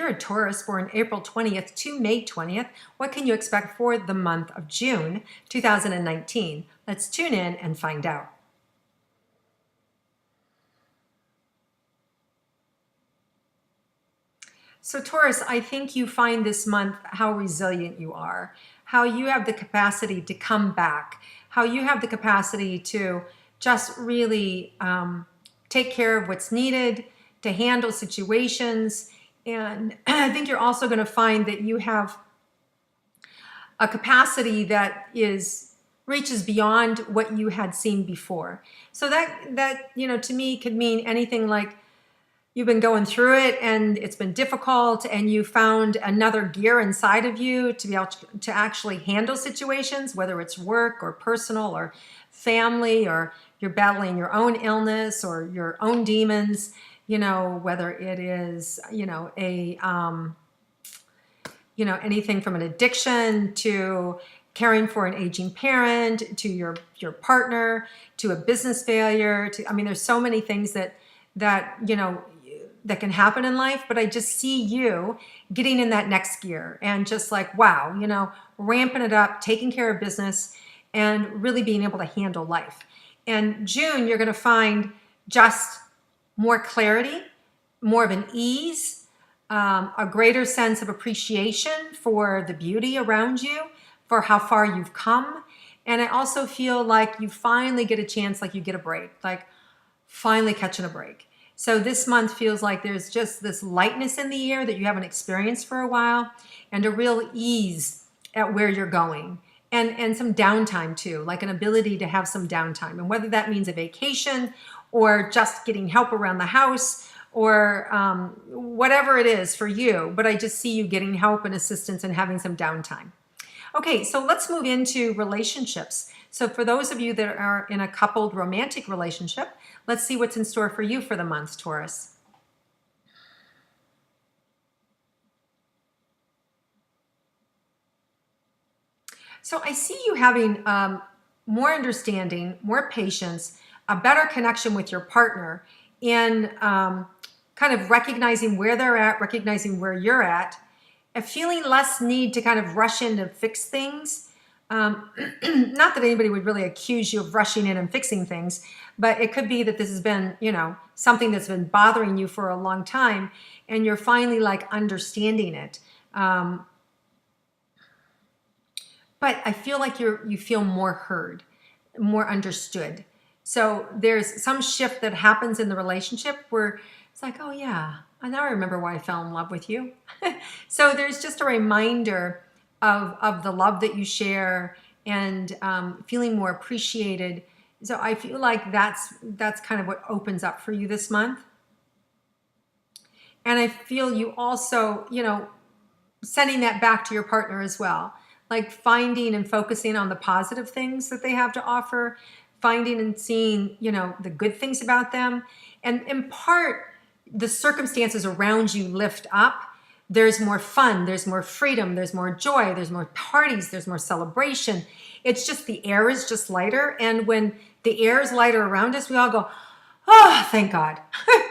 you're a Taurus born April 20th to May 20th, what can you expect for the month of June 2019? Let's tune in and find out. So Taurus, I think you find this month how resilient you are, how you have the capacity to come back, how you have the capacity to just really take care of what's needed, to handle situations. And I think you're also going to find that you have a capacity that reaches beyond what you had seen before. So that to me could mean anything like you've been going through it and it's been difficult and you found another gear inside of you to be able to actually handle situations, whether it's work or personal or family, or you're battling your own illness or your own demons, whether it is, anything from an addiction to caring for an aging parent, to your partner, to a business failure, there's so many things that can happen in life, but I just see you getting in that next gear and just like, wow, ramping it up, taking care of business and really being able to handle life. And June, you're going to find just more clarity, more of an ease, a greater sense of appreciation for the beauty around you, for how far you've come. And I also feel like you finally get a chance, like you get a break, like finally catching a break. So this month feels like there's just this lightness in the air that you haven't experienced for a while, and a real ease at where you're going, and some downtime too, like an ability to have some downtime. And whether that means a vacation or just getting help around the house or whatever it is for you, but I just see you getting help and assistance and having some downtime. Okay, so let's move into relationships. So for those of you that are in a coupled romantic relationship, let's see what's in store for you for the month, Taurus. So I see you having more understanding, more patience, a better connection with your partner, in kind of recognizing where they're at, recognizing where you're at, and feeling less need to kind of rush in to fix things. Not that anybody would really accuse you of rushing in and fixing things, but it could be that this has been, something that's been bothering you for a long time, and you're finally like understanding it. But I feel like you feel more heard, more understood. So there's some shift that happens in the relationship where it's like, oh yeah, now I remember why I fell in love with you. So there's just a reminder of the love that you share, and feeling more appreciated. So I feel like that's kind of what opens up for you this month. And I feel you also, sending that back to your partner as well, like finding and focusing on the positive things that they have to offer, finding and seeing, the good things about them. And in part, the circumstances around you lift up. There's more fun, there's more freedom, there's more joy, there's more parties, there's more celebration. It's just the air is just lighter. And when the air is lighter around us, we all go, oh, thank God,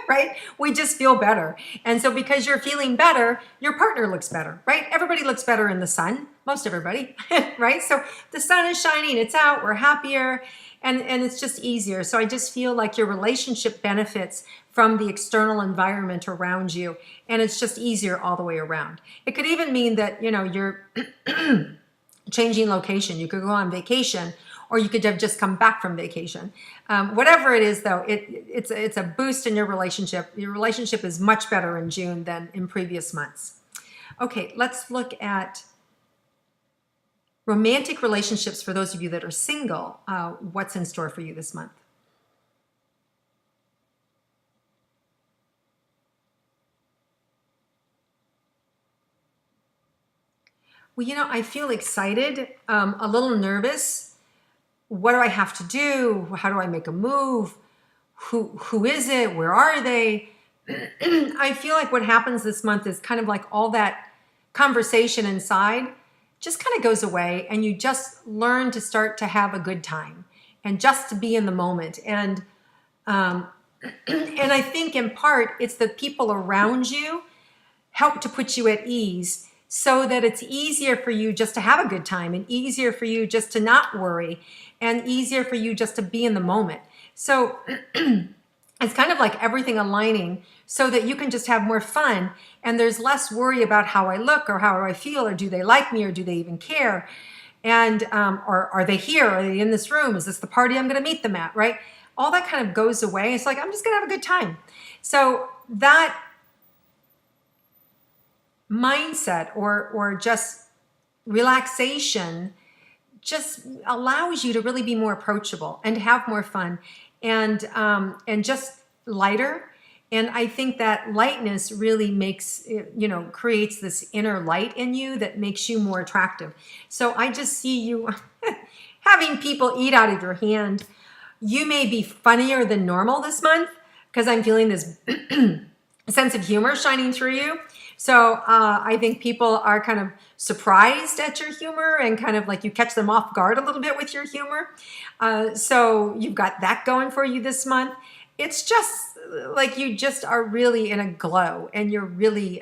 right? We just feel better. And so because you're feeling better, your partner looks better, right? Everybody looks better in the sun, most everybody, right? So the sun is shining, it's out, we're happier, and it's just easier. So I just feel like your relationship benefits from the external environment around you, and it's just easier all the way around. It could even mean that, you're changing location. You could go on vacation, or you could have just come back from vacation. Whatever it is, though, it's a boost in your relationship. Your relationship is much better in June than in previous months. Okay, let's look at romantic relationships for those of you that are single. What's in store for you this month? Well, I feel excited, a little nervous. What do I have to do? How do I make a move? Who is it? Where are they? I feel like what happens this month is kind of like all that conversation inside just kind of goes away, and you just learn to start to have a good time and just to be in the moment. And I think in part it's the people around you help to put you at ease so that it's easier for you just to have a good time and easier for you just to not worry and easier for you just to be in the moment. So it's kind of like everything aligning so that you can just have more fun and there's less worry about how I look or how I feel or do they like me or do they even care? And or are they here? Are they in this room? Is this the party I'm going to meet them at? Right? All that kind of goes away. It's like, I'm just going to have a good time. So that mindset or just relaxation just allows you to really be more approachable and have more fun and just lighter. And I think that lightness really makes, creates this inner light in you that makes you more attractive. So I just see you having people eat out of your hand. You may be funnier than normal this month because I'm feeling this sense of humor shining through you. So I think people are kind of surprised at your humor and kind of like you catch them off guard a little bit with your humor. So you've got that going for you this month. It's just like you just are really in a glow and you're really,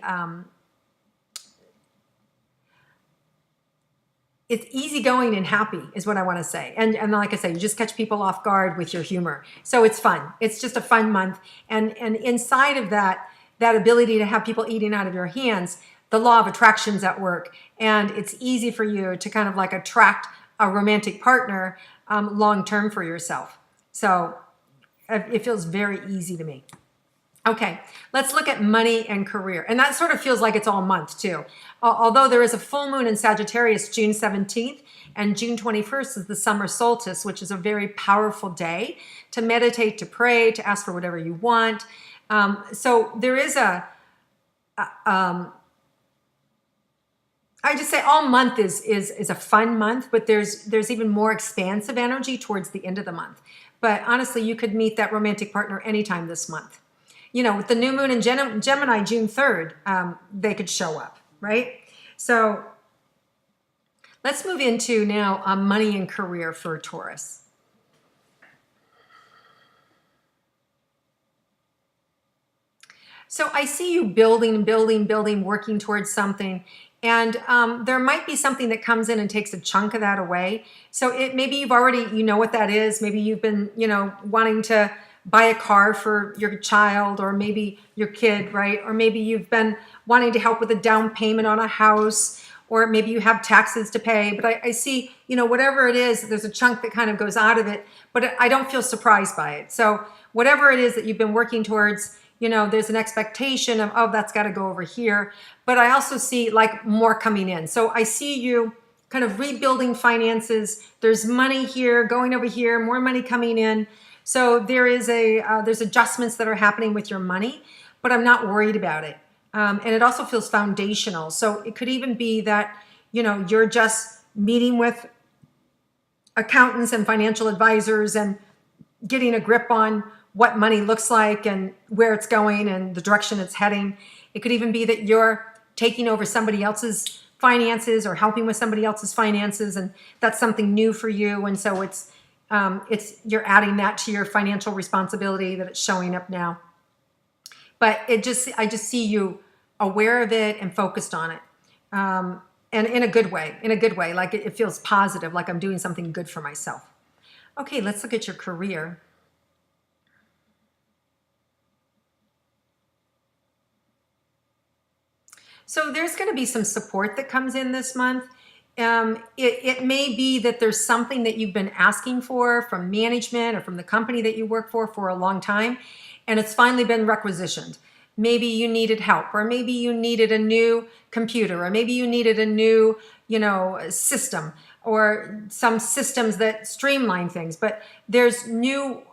it's easygoing and happy is what I want to say. And like I say, you just catch people off guard with your humor. So it's fun. It's just a fun month. And inside of that ability to have people eating out of your hands, the law of attraction's at work. And it's easy for you to kind of like attract a romantic partner long-term for yourself. So it feels very easy to me. Okay, let's look at money and career. And that sort of feels like it's all month too. Although there is a full moon in Sagittarius June 17th and June 21st is the summer solstice, which is a very powerful day to meditate, to pray, to ask for whatever you want. So there is I just say all month is a fun month, but there's even more expansive energy towards the end of the month. But honestly, you could meet that romantic partner anytime this month. With the new moon in Gemini, June 3rd, they could show up, right? So let's move into now money and career for Taurus. So I see you building, working towards something. And there might be something that comes in and takes a chunk of that away. So maybe you've already, you know what that is. Maybe you've been, wanting to buy a car for your child or maybe your kid, right? Or maybe you've been wanting to help with a down payment on a house, or maybe you have taxes to pay. But I see, whatever it is, there's a chunk that kind of goes out of it, but I don't feel surprised by it. So whatever it is that you've been working towards, there's an expectation of, oh, that's got to go over here. But I also see like more coming in. So I see you kind of rebuilding finances. There's money here, going over here, more money coming in. So there's adjustments that are happening with your money, but I'm not worried about it. And it also feels foundational. So it could even be that, you're just meeting with accountants and financial advisors and getting a grip on what money looks like and where it's going and the direction it's heading. It could even be that you're taking over somebody else's finances or helping with somebody else's finances, and that's something new for you. And so it's you're adding that to your financial responsibility that it's showing up now. But I just see you aware of it and focused on it, and in a good way. Like it feels positive, like I'm doing something good for myself. Okay, let's look at your career. So there's going to be some support that comes in this month. It may be that there's something that you've been asking for from management or from the company that you work for a long time, and it's finally been requisitioned. Maybe you needed help, or maybe you needed a new computer, or maybe you needed a new, system, or some systems that streamline things. But there's new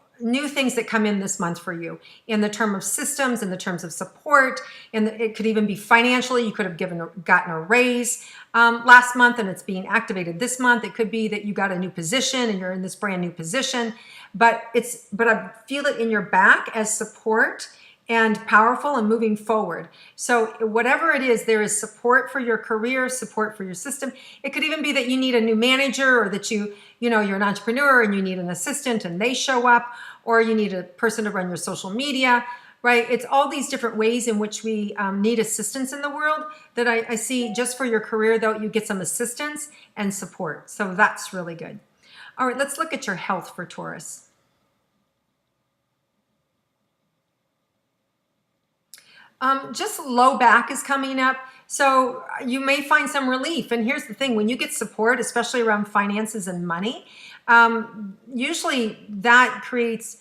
things that come in this month for you in the term of systems, in the terms of support, and it could even be financially. You could have gotten a raise last month and it's being activated this month. It could be that you got a new position and you're in this brand new position, but I feel it in your back as support and powerful and moving forward. So whatever it is, there is support for your career, support for your system. It could even be that you need a new manager, or that you're an entrepreneur and you need an assistant and they show up, or you need a person to run your social media, right? It's all these different ways in which we need assistance in the world that I see. Just for your career, though, you get some assistance and support. So that's really good. All right, let's look at your health for Taurus. Just low back is coming up. So you may find some relief. And here's the thing, when you get support, especially around finances and money, usually that creates,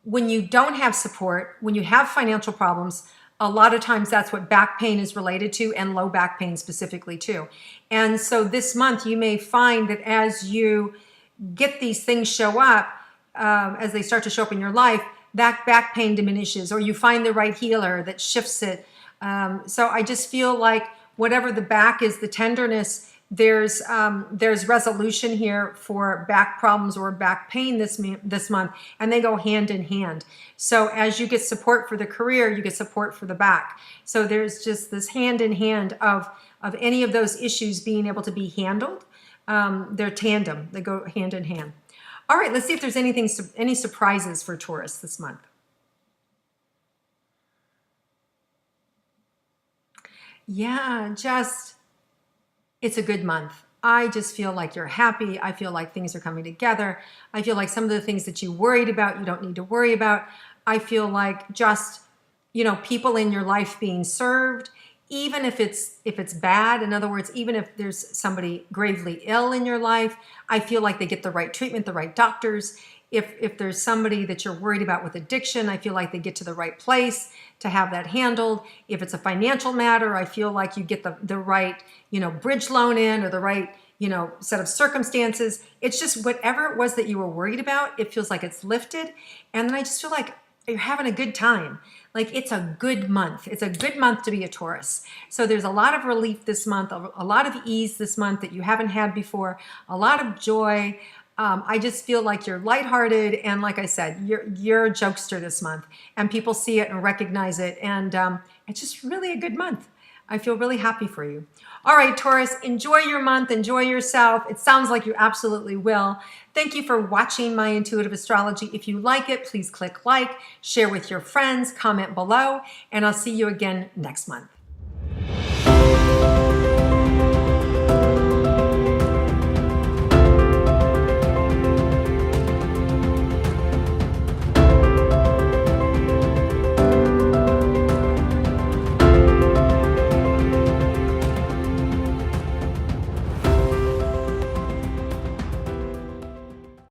when you don't have support, when you have financial problems, a lot of times that's what back pain is related to, and low back pain specifically too. And so this month you may find that as you get these things show up, as they start to show up in your life, that back pain diminishes, or you find the right healer that shifts it. So I just feel like whatever the back is, the tenderness, there's resolution here for back problems or back pain this month, and they go hand in hand. So as you get support for the career, you get support for the back. So there's just this hand in hand of any of those issues being able to be handled. They're tandem, they go hand in hand. All right, let's see if there's any surprises for Taurus this month. Yeah, it's a good month. I just feel like you're happy. I feel like things are coming together. I feel like some of the things that you worried about, you don't need to worry about. I feel like just, people in your life being served, even if it's bad. In other words, even if there's somebody gravely ill in your life, I feel like they get the right treatment, the right doctors. If there's somebody that you're worried about with addiction, I feel like they get to the right place to have that handled. If it's a financial matter, I feel like you get the right, bridge loan in, or the right, set of circumstances. It's just whatever it was that you were worried about, it feels like it's lifted. And then I just feel like you're having a good time. Like, it's a good month. It's a good month to be a Taurus. So there's a lot of relief this month, a lot of ease this month that you haven't had before, a lot of joy. I just feel like you're lighthearted, and like I said, you're a jokester this month, and people see it and recognize it, and it's just really a good month. I feel really happy for you. All right, Taurus, enjoy your month, enjoy yourself. It sounds like you absolutely will. Thank you for watching my intuitive astrology. If you like it, please click like, share with your friends, comment below, and I'll see you again next month.